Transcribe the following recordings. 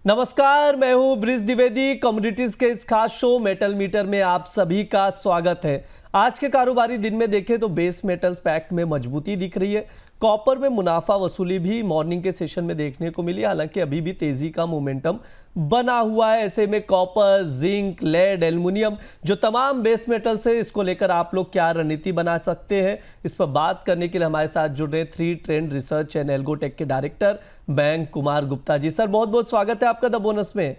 नमस्कार, मैं हूं ब्रिज द्विवेदी। कमोडिटीज के इस खास शो मेटल मीटर में आप सभी का स्वागत है। आज के कारोबारी दिन में देखें तो बेस मेटल्स पैक्ट में मजबूती दिख रही है। कॉपर में मुनाफा वसूली भी मॉर्निंग के सेशन में देखने को मिली, हालांकि अभी भी तेजी का मोमेंटम बना हुआ है। ऐसे में कॉपर, जिंक, लेड, एल्युमिनियम जो तमाम बेस मेटल्स है, इसको लेकर आप लोग क्या रणनीति बना सकते हैं, इस पर बात करने के लिए हमारे साथ जुड़ रहे थ्री ट्रेंड रिसर्च एंड एल्गोटेक के director bank Kumar Gupta ji. Sir, बहुत बहुत स्वागत है आपका द बोनस में।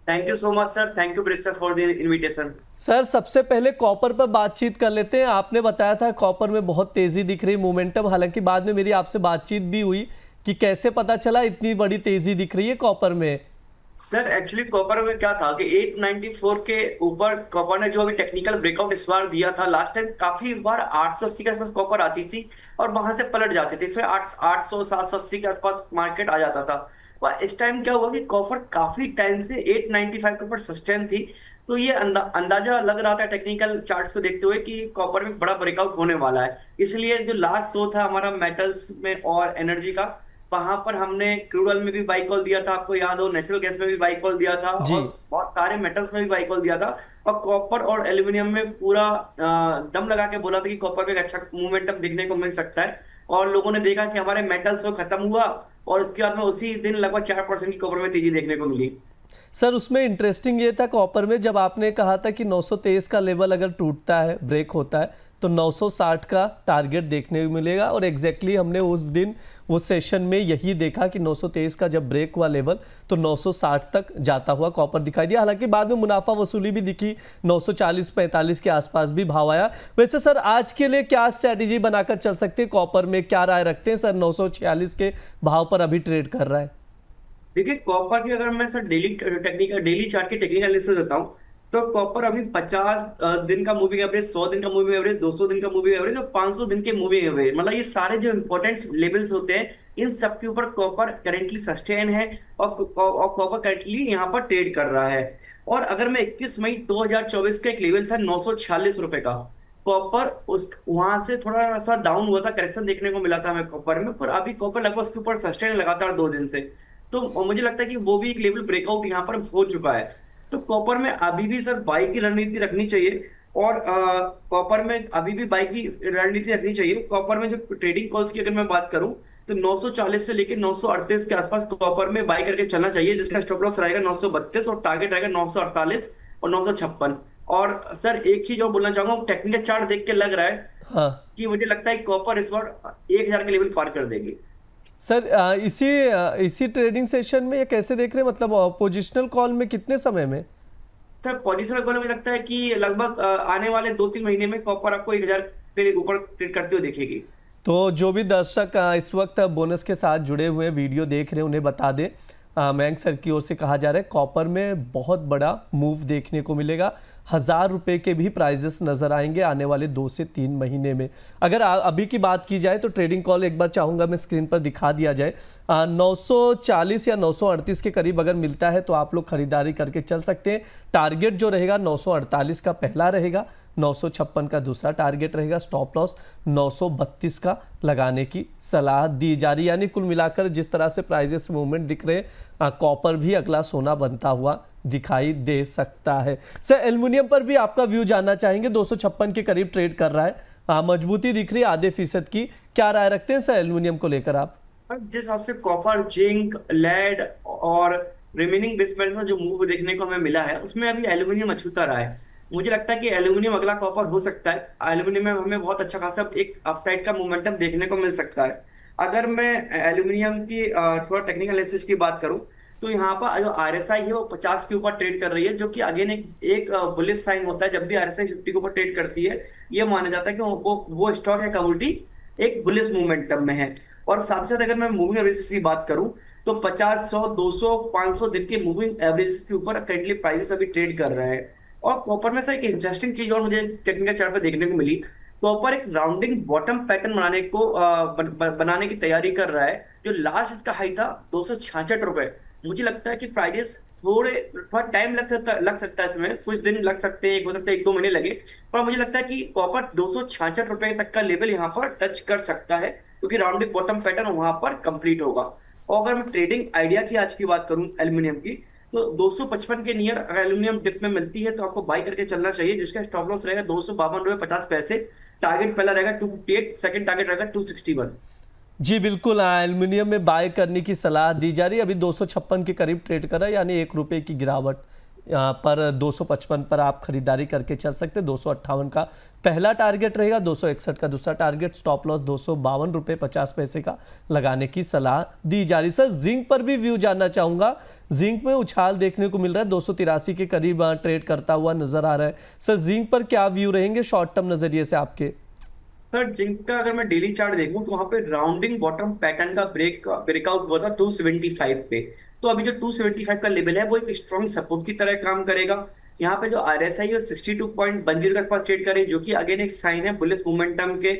Thank you so much sir. Thank you bridge sir for the invitation. Sir, सबसे पहले कॉपर पर बातचीत कर लेते हैं। आपने बताया था कॉपर में बहुत तेजी दिख रही, मोमेंटम, हालांकि बाद में मेरी आपसे बातचीत भी हुई कि कैसे पता चला इतनी बड़ी तेजी दिख रही है कॉपर में। सर एक्चुअली कॉपर में क्या था कि 894 के ऊपर कॉपर ने जो अभी टेक्निकल ब्रेकआउट इस बार दिया था, लास्ट टाइम काफी बार 880 के आसपास कॉपर आती थी और वहां से पलट जाती थी, फिर 800 780 के आसपास मार्केट आ जाता था। वह इस टाइम क्या हुआ कि कॉपर काफी टाइम से 895 के ऊपर सस्टेन थी। तो ये अंदाजा लग रहा था टेक्निकल चार्ट्स को देखते हुए कि कॉपर में बड़ा ब्रेकआउट होने वाला है। इसलिए जो लास्ट शो था हमारा मेटल्स में और एनर्जी का, वहां पर हमने क्रूड ऑयल में भी बाई कॉल दिया था, आपको याद हो, नेचुरल गैस में भी बाई कॉल दिया था जी। और बहुत सारे मेटल्स में भी बाई कॉल दिया था। और कॉपर और एल्यूमिनियम में पूरा दम लगा के बोला था कि कॉपर में एक अच्छा मोमेंटम देखने को मिल सकता है। और लोगों ने देखा कि हमारे मेटल्स वो खत्म हुआ और उसके बाद में उसी दिन लगभग 4% की कॉपर में तेजी देखने को मिली। सर, उसमें इंटरेस्टिंग ये था कॉपर में, जब आपने कहा था कि 923 का लेवल अगर टूटता है, ब्रेक होता है, तो 960 का टारगेट देखने को मिलेगा। और एग्जैक्टली हमने उस दिन उस सेशन में यही देखा कि 923 का जब ब्रेक हुआ लेवल तो 960 तक जाता हुआ कॉपर दिखाई दिया। हालांकि बाद में मुनाफा वसूली भी दिखी, 940-45 के आसपास भी भाव आया। वैसे सर, आज के लिए क्या स्ट्रैटेजी बनाकर चल सकते हैं, कॉपर में क्या राय रखते हैं? सर, 946 के भाव पर अभी ट्रेड कर रहा है। देखिए कॉपर की अगर मैं सर डेली चार्ट की टेक्निकल एनालिसिस देता हूँ, तो कॉपर अभी 50 दिन का मूविंग एवरेज, 100 दिन का मूविंग एवरेज, 200 दिन का मूविंग एवरेज और 500 दिन के मूविंग एवरेज, मतलब ये सारे जो इंपॉर्टेंट लेवल्स होते हैं, इन सब के ऊपर कॉपर करेंटली सस्टेन है और कॉपर करेंटली यहाँ पर ट्रेड कर रहा है। और अगर मैं 21 मई 2024 का एक लेवल था 946 रुपए का, कॉपर उस वहां से थोड़ा सा डाउन हुआ था, करेक्शन देखने को मिला था हमें कॉपर में, पर अभी कॉपर लगभग उसके ऊपर सस्टेन लगातार 2 दिन से। तो मुझे लगता है कि वो भी एक लेवल ब्रेकआउट यहाँ पर हो चुका है। तो कॉपर में अभी भी सर बाई की रणनीति रखनी चाहिए और कॉपर में अभी भी बाई की रणनीति रखनी चाहिए। कॉपर में जो ट्रेडिंग कॉल्स की अगर मैं बात करूं, तो 940 से लेकर 938 के आसपास कॉपर में बाई करके चलना चाहिए, जिसका स्टॉप लॉस रहेगा 932 और टारगेट रहेगा 948 और 956। और सर एक चीज और बोलना चाहूंगा, टेक्निकल चार्ट देख के लग रहा है हाँ कि मुझे लगता है कि कॉपर इस बार 1000 के लेवल पार कर देगी। सर, इसी ट्रेडिंग सेशन में ये कैसे देख रहे हैं, मतलब पोजिशनल कॉल में कितने समय में? सर पोजिशनल कॉल मुझे लगता है कि लगभग आने वाले 2-3 महीने में कॉपर आपको 1000 के ऊपर ट्रेड करते हुए दिखेगी। तो जो भी दर्शक इस वक्त बोनस के साथ जुड़े हुए वीडियो देख रहे हैं, उन्हें बता दें, मयंक सर की ओर से कहा जा रहा है कॉपर में बहुत बड़ा मूव देखने को मिलेगा। 1000 रुपये के भी प्राइजेस नजर आएंगे आने वाले 2 से 3 महीने में। अगर अभी की बात की जाए तो ट्रेडिंग कॉल एक बार चाहूंगा मैं स्क्रीन पर दिखा दिया जाए। 940 या 938 के करीब अगर मिलता है तो आप लोग खरीदारी करके चल सकते हैं। टारगेट जो रहेगा 948 का पहला रहेगा, 956 का दूसरा टारगेट रहेगा, स्टॉप लॉस 932 का लगाने की सलाह दी जा रही है। यानी कुल मिलाकर जिस तरह से प्राइजेस मूवमेंट दिख रहे हैं, कॉपर भी अगला सोना बनता हुआ दिखाई दे सकता है। सर, एल्युमिनियम पर भी आपका व्यू जानना चाहेंगे, 256 के करीब ट्रेड कर रहा है, मजबूती दिख रही है आधे फीसद की। क्या राय रखते हैं सर एल्युमिनियम को लेकर आप? जिस हिसाब से कॉपर, जिंक, लेड और रिमेनिंग बेस मेटल्स में जो मूव देखने को हमें मिला है, उसमें अभी एल्यूमिनियम अछूता रहा है। मुझे लगता है कि एल्यूमिनियम अगला कॉपर हो सकता है। एल्यूमिनियम में हमें बहुत अच्छा खासा एक अपसाइड का मोमेंटम देखने को मिल सकता है। अगर मैं एल्यूमिनियम की थोड़ा टेक्निकल एनालिसिस की बात करूं, तो यहाँ पर जो आरएसआई है वो 50 के ऊपर ट्रेड कर रही है, जो कि अगेन एक बुलिश साइन होता है। जब भी आरएसआई 50 के ऊपर ट्रेड करती है, ये माना जाता है कि वो स्टॉक है, कमोडिटी एक बुलिश मोमेंटम में है। और साथ साथ अगर मैं मूविंग एवरेज की बात करूं, तो 50, 100, 200, 500 दिन के मूविंग एवरेज के ऊपर करंटली प्राइसेस अभी ट्रेड कर रहे हैं। और कॉपर में सर एक इंटरेस्टिंग चीज और मुझे टेक्निकल चार्ट पर देखने को मिली, कॉपर एक राउंडिंग बॉटम पैटर्न बनाने की तैयारी कर रहा है। जो लास्ट इसका हाई था 266 रुपए। मुझे लगता है कि प्राइसेस थोड़ा टाइम लग सकता है, इसमें कुछ दिन लग सकते हैं, हो सकता है 1-2 महीने लगे, पर मुझे लगता है कि कॉपर 266 रुपए तक का लेवल यहाँ पर टच कर सकता है, क्योंकि राउंडिंग बॉटम पैटर्न वहां पर कंप्लीट होगा। और अगर मैं ट्रेडिंग आइडिया की आज की बात करूं एल्यूमिनियम की, तो 255 के नियर अगर एल्यूमिनियम डिप में मिलती है तो आपको बाई करके चलना चाहिए, जिसका स्टॉप लॉस रहेगा 252 रुपये 50 पैसे। टारगेट पहला रहेगा 258, सेकंड टारगेट रहेगा 261। जी बिल्कुल, एल्युमिनियम में बाय करने की सलाह दी जा रही है। अभी 256 के करीब ट्रेड कर रहा है, यानी 1 रुपये की गिरावट यहाँ पर 255 पर आप खरीदारी करके चल सकते हैं। 258 का पहला टारगेट रहेगा, 261 का दूसरा टारगेट, स्टॉप लॉस 252 रुपये 50 पैसे का लगाने की सलाह दी जा रही है। सर जिंक पर भी व्यू जानना चाहूँगा। जिंक में उछाल देखने को मिल रहा है, 283 के करीब ट्रेड करता हुआ नजर आ रहा है। सर जिंक पर क्या व्यू रहेंगे शॉर्ट टर्म नजरिए से आपके? सर जिंक का अगर मैं डेली चार्ट देखूं तो वहां पे राउंडिंग बॉटम पैटर्न का ब्रेकआउट हुआ था 275 पे। तो अभी जो 275 का लेवल है वो एक स्ट्रॉन्ग सपोर्ट की तरह काम करेगा। यहाँ पे जो आरएसआई है 62.10 के आसपास ट्रेड करे, जो कि अगेन एक साइन है बुलिश मोमेंटम के।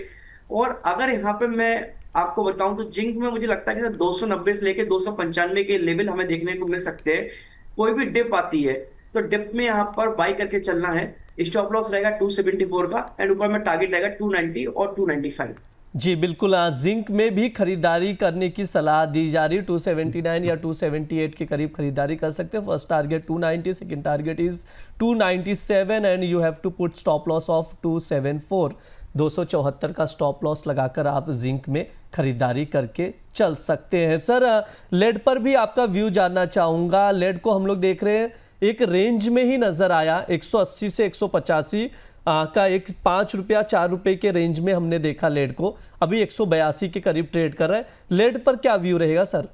और अगर यहाँ पे मैं आपको बताऊं तो जिंक में मुझे लगता है कि 290 से लेके 295 के लेवल हमें देखने को मिल सकते हैं। कोई भी डिप आती है तो डिप में यहाँ पर बाई करके चलना है। स्टॉप लॉस रहेगा 274 का, एंड ऊपर में टारगेट रहेगा 290 और 295। जी बिल्कुल, जिंक में भी खरीदारी करने की सलाह दी जा रही है। 279 या 278 के करीब खरीदारी कर सकते हैं। First target 290, second target is 297 and you have to put stop loss of 274। 274 का स्टॉप लॉस लगाकर आप जिंक में खरीदारी करके चल सकते हैं। सर लेड पर भी आपका व्यू जानना चाहूँगा। लेड को हम लोग देख रहे हैं एक रेंज में ही नजर आया, 180 से 185 का एक 5 रुपया 4 रुपए के रेंज में हमने देखा लेड को। अभी 182 के करीब ट्रेड कर रहा है। लेड पर क्या व्यू रहेगा सर?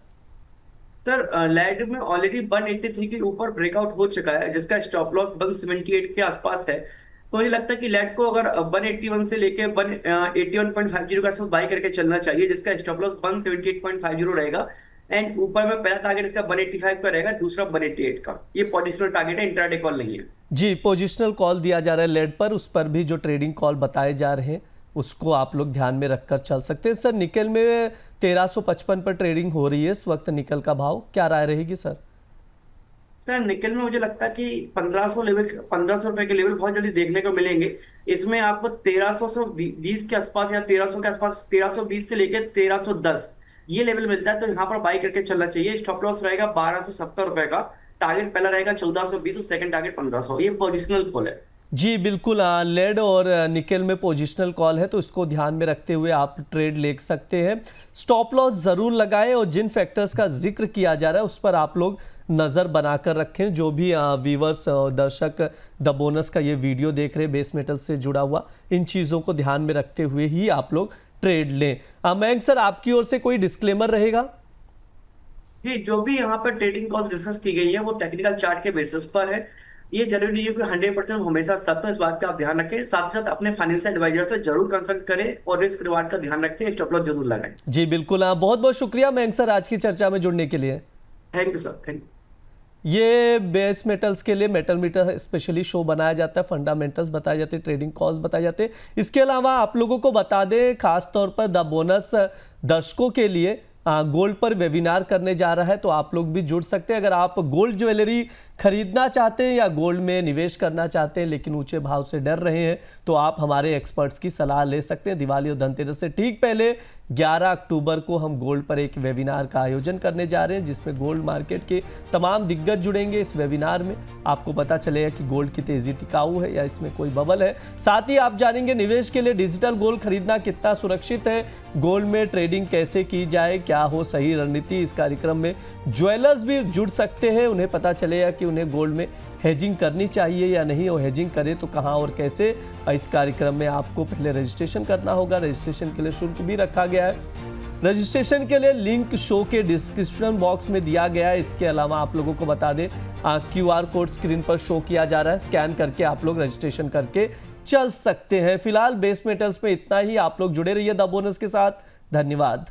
सर लेड में ऑलरेडी 183 के ऊपर ब्रेकआउट हो चुका है, जिसका स्टॉप लॉस 178 के आसपास है। तो मुझे लगता है कि लेड को अगर 181 से लेके 181.50 का बाई करके चलना चाहिए, जिसका स्टॉप लॉस 178.50 रहेगा। एंड ऊपर में पहला टारगेट इसका 185 का रहेगा, दूसरा 188 का। ये पोजिशनल टारगेट है, इंट्राडे कॉल नहीं है। जी पोजिशनल कॉल दिया जा रहा है लेड पर, उस पर भी जो ट्रेडिंग कॉल बताए जा रहे हैं उसको आप लोग ध्यान में रखकर चल सकते हैं। सर निकल में 1355 पर ट्रेडिंग हो रही है इस वक्त, निकल का भाव क्या राय रहेगी सर? सर निकल में मुझे लगता है कि 1500 रुपए के लेवल बहुत जल्दी देखने को मिलेंगे। इसमें आपको 1320 के आसपास या 1300 के आसपास, 1320 से लेकर 1310 ये लेवल मिलता है, तो यहाँ पर बाई करके चलना चाहिए। स्टॉप लॉस रहेगा 1270 रुपए का। टारगेट पहला रहेगा 1420 और सेकंड टारगेट 1500। ये पोजिशनल कॉल है। जी बिल्कुल, लेड और निकल में पोजिशनल कॉल है, तो इसको ध्यान में रखते हुए आप ट्रेड ले सकते हैं। स्टॉप लॉस ज़रूर लगाएं और जिन फैक्टर्स का जिक्र किया जा रहा है उस पर आप लोग नज़र बनाकर रखें। जो भी व्यूवर्स दर्शक द बोनस का ये वीडियो देख रहे हैं बेस मेटल से जुड़ा हुआ, इन चीज़ों को ध्यान में रखते हुए ही आप लोग ट्रेड लें। मयंक सर आपकी ओर से कोई डिस्क्लेमर रहेगा? जी, जो भी यहाँ पर ट्रेडिंग कॉस्ट डिस्कस की गई है वो टेक्निकल चार्ट के बेसिस पर है। ये जरूरी नहीं है कि 100% हमेशा सत्य हो, इस बात का आप ध्यान रखें। साथ ही साथ अपने फाइनेंशियल एडवाइजर से जरूर कंसल्ट करें और रिस्क रिवार्ड का ध्यान रखें। स्टॉप लॉस जरूर लगाएं। जी बिल्कुल, बहुत बहुत शुक्रिया मयंक सर आज की चर्चा में जुड़ने के लिए। Thank you sir, thank you. ये बेस मेटल्स के लिए मेटल मीटर स्पेशली शो बनाया जाता है, फंडामेंटल्स बताए जाते हैं, ट्रेडिंग कॉल्स बताए जाते हैं। इसके अलावा आप लोगों को बता दें खास तौर पर द बोनस दर्शकों के लिए गोल्ड पर वेबिनार करने जा रहा है, तो आप लोग भी जुड़ सकते हैं। अगर आप गोल्ड ज्वेलरी खरीदना चाहते हैं या गोल्ड में निवेश करना चाहते हैं लेकिन ऊंचे भाव से डर रहे हैं, तो आप हमारे एक्सपर्ट्स की सलाह ले सकते हैं। दिवाली और धनतेरस से ठीक पहले 11 अक्टूबर को हम गोल्ड पर एक वेबिनार का आयोजन करने जा रहे हैं, जिसमें गोल्ड मार्केट के तमाम दिग्गज जुड़ेंगे। इस वेबिनार में आपको पता चलेगा कि गोल्ड की तेजी टिकाऊ है या इसमें कोई बबल है। साथ ही आप जानेंगे निवेश के लिए डिजिटल गोल्ड खरीदना कितना सुरक्षित है, गोल्ड में ट्रेडिंग कैसे की जाए, क्या हो सही रणनीति। इस कार्यक्रम में ज्वेलर्स भी जुड़ सकते हैं, उन्हें पता चलेगा कि उन्हें गोल्ड में हेजिंग करनी चाहिए या नहीं, और हेजिंग करें तो कहां और कैसे। इस कार्यक्रम में आपको पहले रजिस्ट्रेशन करना होगा। रजिस्ट्रेशन के लिए शुल्क भी रखा गया है। रजिस्ट्रेशन के लिए लिंक शो के डिस्क्रिप्शन बॉक्स में दिया गया है। इसके अलावा आप लोगों को बता दें QR कोड स्क्रीन पर शो किया जा रहा है, स्कैन करके आप लोग रजिस्ट्रेशन करके चल सकते हैं। फिलहाल बेस मेटल्स में इतना ही। आप लोग जुड़े रहिए द बोनस के साथ। धन्यवाद।